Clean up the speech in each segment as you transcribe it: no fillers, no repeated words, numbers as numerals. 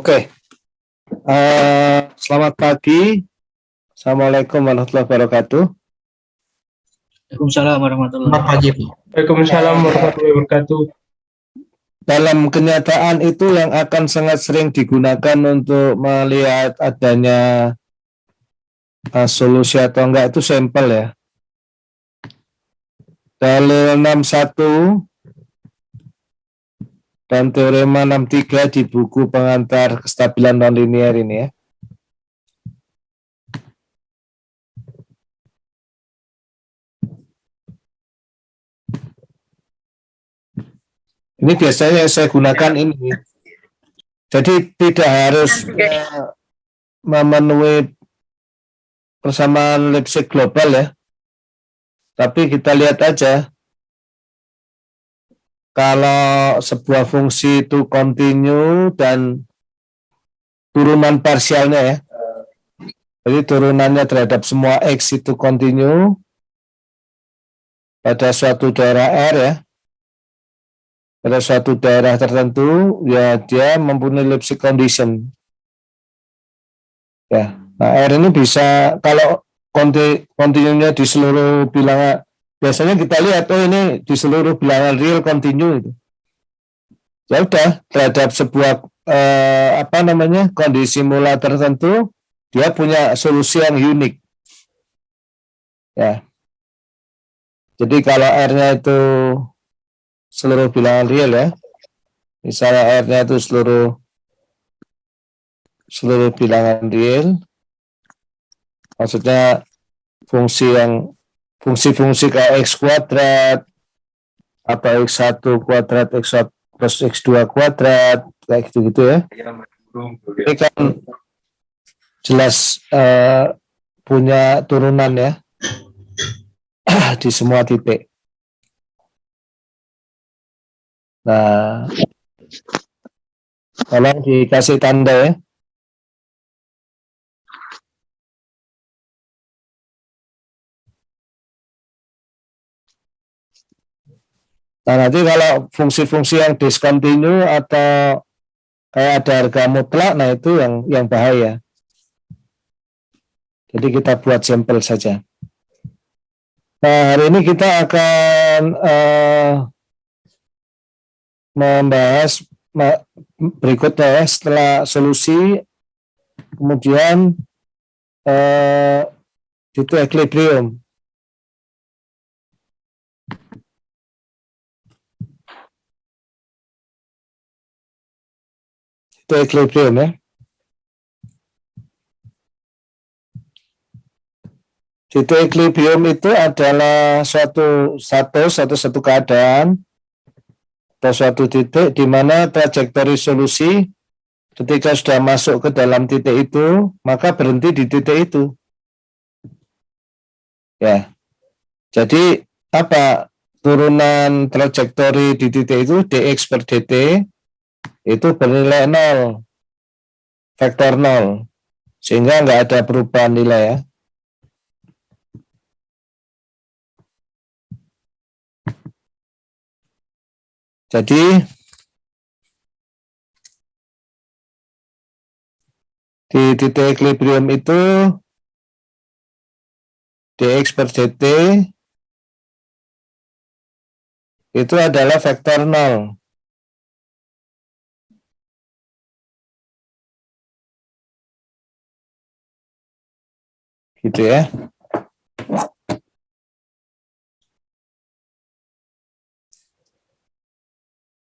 Oke, selamat pagi. Assalamualaikum warahmatullahi wabarakatuh. Waalaikumsalam warahmatullahi Selamat pagi, wabarakatuh. Pak. Waalaikumsalam warahmatullahi wabarakatuh. Dalam kenyataan itu yang akan sangat sering digunakan untuk melihat adanya solusi atau enggak itu sampel ya. Dalil 61 dan teorema 63 di buku pengantar kestabilan nonlinear ini ya. Ini biasanya saya gunakan ini. Jadi tidak harus memenuhi persamaan Lipschitz global ya. Tapi kita lihat aja kalau sebuah fungsi itu kontinu dan turunan parsialnya ya. Jadi turunannya terhadap semua X itu kontinu pada suatu daerah R ya. Pada suatu daerah tertentu ya dia mempunyai Lipschitz condition. Ya. Nah, R ini bisa kalau kontinunya di seluruh bilangan, biasanya kita lihat ini di seluruh bilangan real kontinu itu. Ya udah terhadap sebuah kondisi mula tertentu dia punya solusi yang unik. Ya. Jadi kalau R-nya itu seluruh bilangan real ya. Misalnya R-nya itu seluruh bilangan real. Maksudnya fungsi-fungsi kayak X kuadrat atau X1 kuadrat, X1 plus X2 kuadrat kayak gitu-gitu ya. Ini kan jelas punya turunan ya di semua titik. Nah, tolong dikasih tanda ya. Nah, nanti kalau fungsi-fungsi yang diskontinu atau kayak ada harga mutlak, nah itu yang bahaya. Jadi kita buat sampel saja. Nah, hari ini kita akan membahas berikutnya ya, setelah solusi, kemudian itu equilibrium. Itu equilibrium ya. Itu equilibrium itu adalah satu keadaan atau suatu titik di mana trajektori solusi ketika sudah masuk ke dalam titik itu, maka berhenti di titik itu. Ya. Jadi apa? Turunan trajektori di titik itu dx per dt itu bernilai 0, vektor 0, sehingga nggak ada perubahan nilai ya. Jadi di titik equilibrium itu dx per dt itu adalah vektor 0. Gitu ya.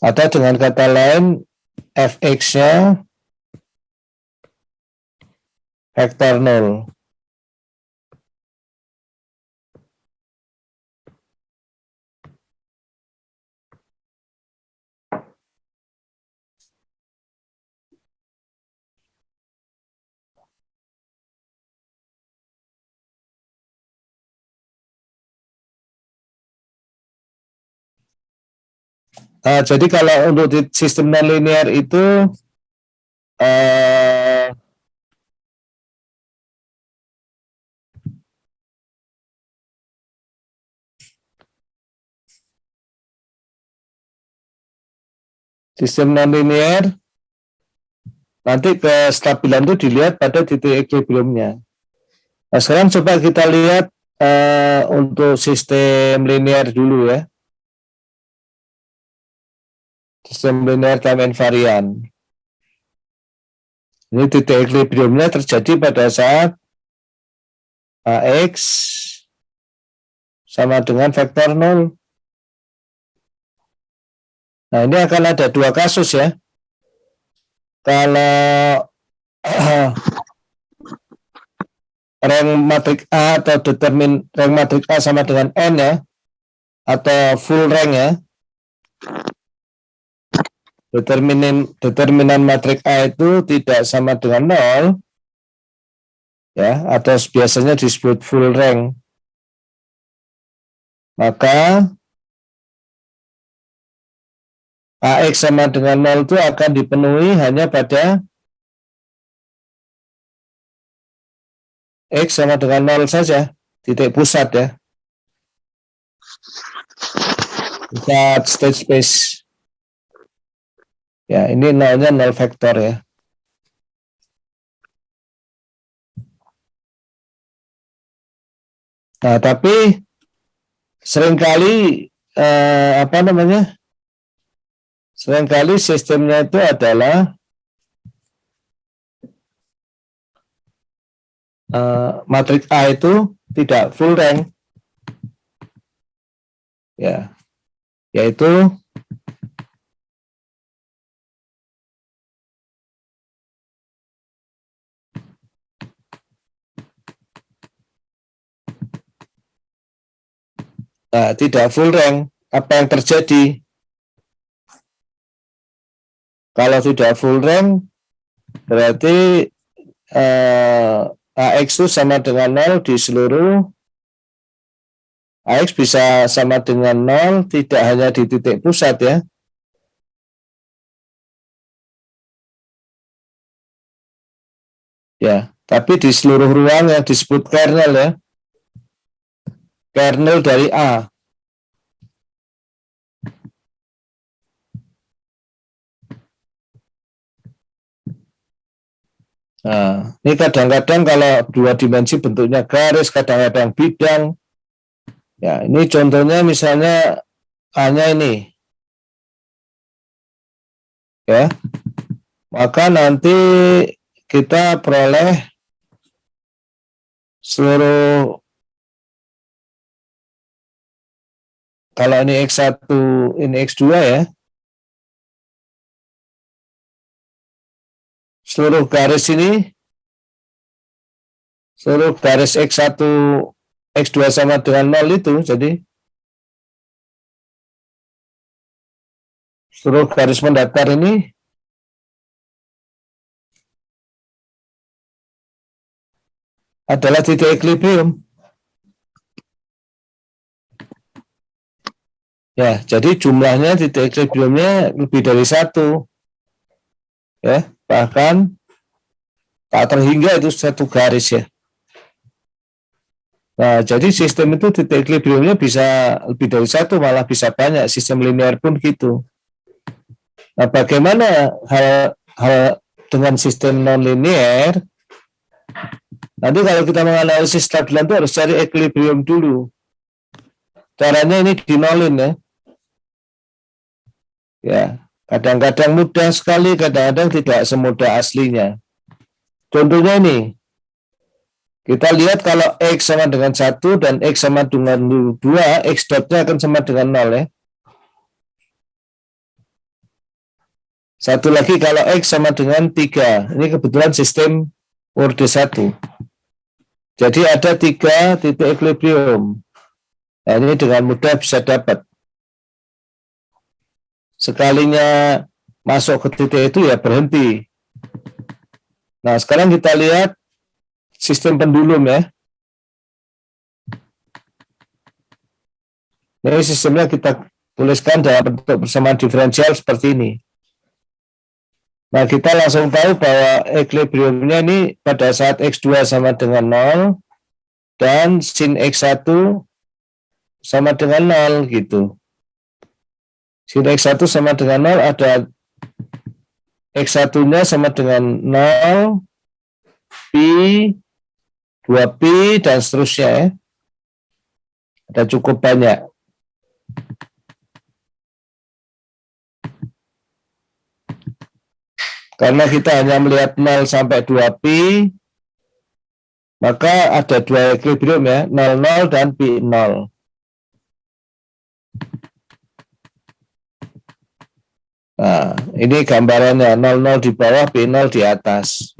Atau dengan kata lain fx-nya vektor 0. Nah, jadi kalau untuk di sistem nonlinear itu sistem nonlinear Nanti kestabilan itu dilihat pada titik equilibriumnya. Nah, sekarang coba kita lihat untuk sistem linear dulu ya. Sistem linear time invariant. Ini titik equilibriumnya terjadi pada saat AX sama dengan vektor 0. Nah, ini akan ada dua kasus ya. Kalau rank matrik A atau determin rank matrik A sama dengan N ya, atau full rank ya, determinan matrik A itu tidak sama dengan 0 ya, atau biasanya disebut full rank, maka AX sama dengan 0 itu akan dipenuhi hanya pada X sama dengan 0 saja, titik pusat ya. Pusat state space. Ya, ini nolnya 0 vektor ya. Nah, tapi seringkali seringkali sistemnya itu adalah matrik A itu tidak full rank ya, yaitu tidak full rank. Apa yang terjadi kalau tidak full rank? Berarti AX itu sama dengan 0 di seluruh, AX bisa sama dengan 0 tidak hanya di titik pusat ya, tapi di seluruh ruang yang disebut kernel ya, kernel dari A. Nah, ini kadang-kadang kalau dua dimensi bentuknya garis, kadang-kadang bidang. Ya, ini contohnya misalnya hanya ini. Ya. Maka nanti kita peroleh seluruh, kalau ini X1, ini X2 ya. Seluruh garis ini, seluruh garis X1, X2 sama dengan 0 itu, jadi seluruh garis mendatar ini adalah titik equilibrium. Ya, jadi jumlahnya titik equilibriumnya lebih dari satu. Ya, bahkan tak terhingga itu satu garis ya. Nah, jadi sistem itu titik equilibriumnya bisa lebih dari satu, malah bisa banyak. Sistem linear pun gitu. Nah, bagaimana hal dengan sistem non-linear? Nanti kalau kita menganalisis stabilan itu harus cari equilibrium dulu. Caranya ini dinolin ya. Ya, kadang-kadang mudah sekali, kadang-kadang tidak semudah aslinya. Contohnya ini, kita lihat kalau X sama dengan 1 dan X sama dengan 2, X dotnya akan sama dengan 0 ya. Satu lagi kalau X sama dengan 3, ini kebetulan sistem orde 1. Jadi ada 3 titik equilibrium. Nah, ini dengan mudah bisa dapat. Sekalinya masuk ke titik itu ya berhenti. Nah, sekarang kita lihat sistem pendulum ya. Ini sistemnya kita tuliskan dalam bentuk persamaan diferensial seperti ini. Nah, kita langsung tahu bahwa equilibriumnya ini pada saat X2 sama dengan 0 dan sin X1 sama dengan 0 gitu. Sin X1 sama dengan 0 ada X1-nya sama dengan 0, Pi, 2Pi, dan seterusnya ya. Ada cukup banyak. Karena kita hanya melihat 0 sampai 2Pi, maka ada dua equilibrium ya, 00 dan Pi 0. Nah, ini gambarannya 00 di bawah, Pi 0 di atas.